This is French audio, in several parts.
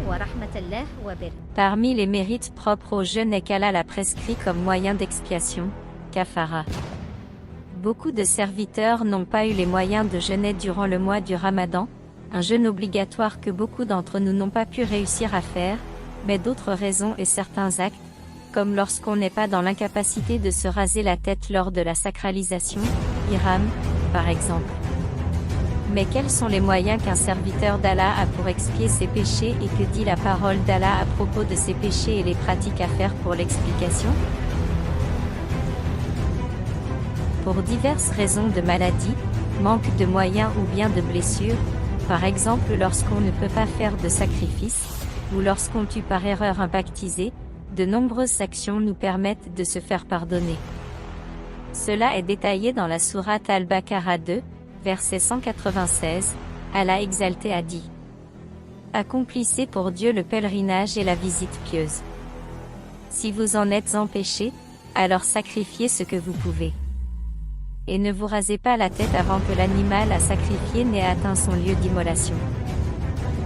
ورحمة الله وبركاته. Parmi les mérites propres au jeûne est qu'Allah l'a prescrit comme moyen d'expiation, kafara. Beaucoup de serviteurs n'ont pas eu les moyens de jeûner durant le mois du Ramadan, un jeûne obligatoire que beaucoup d'entre nous n'ont pas pu réussir à faire, mais d'autres raisons et certains actes, comme lorsqu'on n'est pas dans l'incapacité de se raser la tête lors de la sacralisation, Ihram, par exemple. Mais quels sont les moyens qu'un serviteur d'Allah a pour expier ses péchés et que dit la parole d'Allah à propos de ses péchés et les pratiques à faire pour l'explication? Pour diverses raisons de maladie, manque de moyens ou bien de blessures, par exemple lorsqu'on ne peut pas faire de sacrifice, ou lorsqu'on tue par erreur un baptisé, de nombreuses actions nous permettent de se faire pardonner. Cela est détaillé dans la sourate Al-Baqarah 2, verset 196, Allah exalté a dit: accomplissez pour Dieu le pèlerinage et la visite pieuse. Si vous en êtes empêchés, alors sacrifiez ce que vous pouvez. Et ne vous rasez pas la tête avant que l'animal à sacrifier n'ait atteint son lieu d'immolation.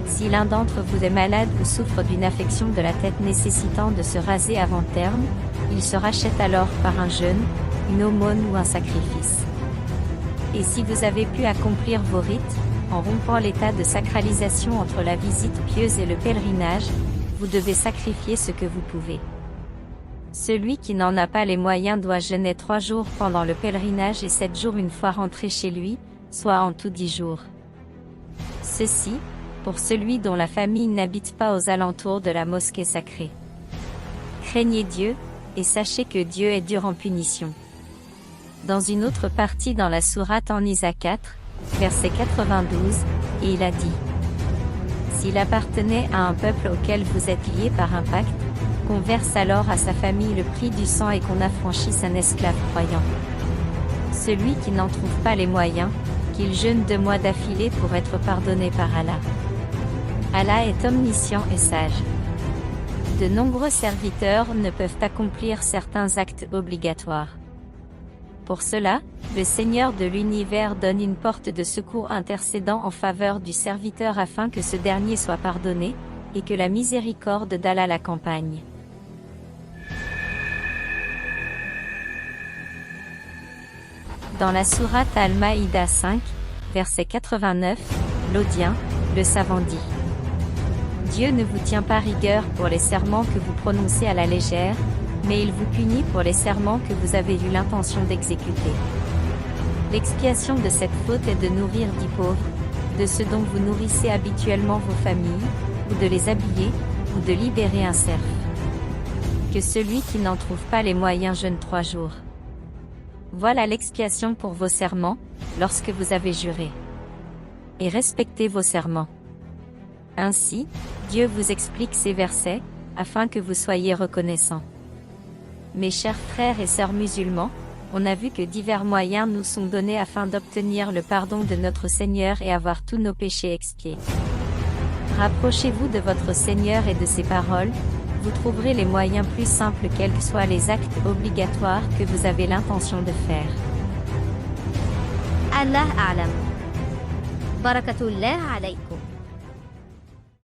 Si l'un d'entre vous est malade ou souffre d'une affection de la tête nécessitant de se raser avant terme, il se rachète alors par un jeûne, une aumône ou un sacrifice. Et si vous avez pu accomplir vos rites, en rompant l'état de sacralisation entre la visite pieuse et le pèlerinage, vous devez sacrifier ce que vous pouvez. Celui qui n'en a pas les moyens doit jeûner 3 jours pendant le pèlerinage et 7 jours une fois rentré chez lui, soit en tout 10 jours. Ceci, pour celui dont la famille n'habite pas aux alentours de la mosquée sacrée. Craignez Dieu, et sachez que Dieu est dur en punition. Dans une autre partie dans la sourate An-Nisa 4, verset 92, et il a dit: s'il appartenait à un peuple auquel vous êtes liés par un pacte, qu'on verse alors à sa famille le prix du sang et qu'on affranchisse un esclave croyant. Celui qui n'en trouve pas les moyens, qu'il jeûne 2 mois d'affilée pour être pardonné par Allah. Allah est omniscient et sage. De nombreux serviteurs ne peuvent accomplir certains actes obligatoires. Pour cela, le Seigneur de l'univers donne une porte de secours intercédant en faveur du serviteur afin que ce dernier soit pardonné, et que la miséricorde d'Allah l'accompagne. Dans la sourate Al-Maïda 5, verset 89, l'Audien, le savant dit: Dieu ne vous tient pas rigueur pour les serments que vous prononcez à la légère, mais il vous punit pour les serments que vous avez eu l'intention d'exécuter. L'expiation de cette faute est de nourrir 10 pauvres, de ceux dont vous nourrissez habituellement vos familles, ou de les habiller, ou de libérer un serf. Que celui qui n'en trouve pas les moyens jeûne 3 jours. Voilà l'expiation pour vos serments, lorsque vous avez juré. Et respectez vos serments. Ainsi, Dieu vous explique ces versets, afin que vous soyez reconnaissants. Mes chers frères et sœurs musulmans, on a vu que divers moyens nous sont donnés afin d'obtenir le pardon de notre Seigneur et avoir tous nos péchés expiés. Rapprochez-vous de votre Seigneur et de ses paroles, vous trouverez les moyens plus simples quels que soient les actes obligatoires que vous avez l'intention de faire. Allah a'lam. Barakatullah alaykum.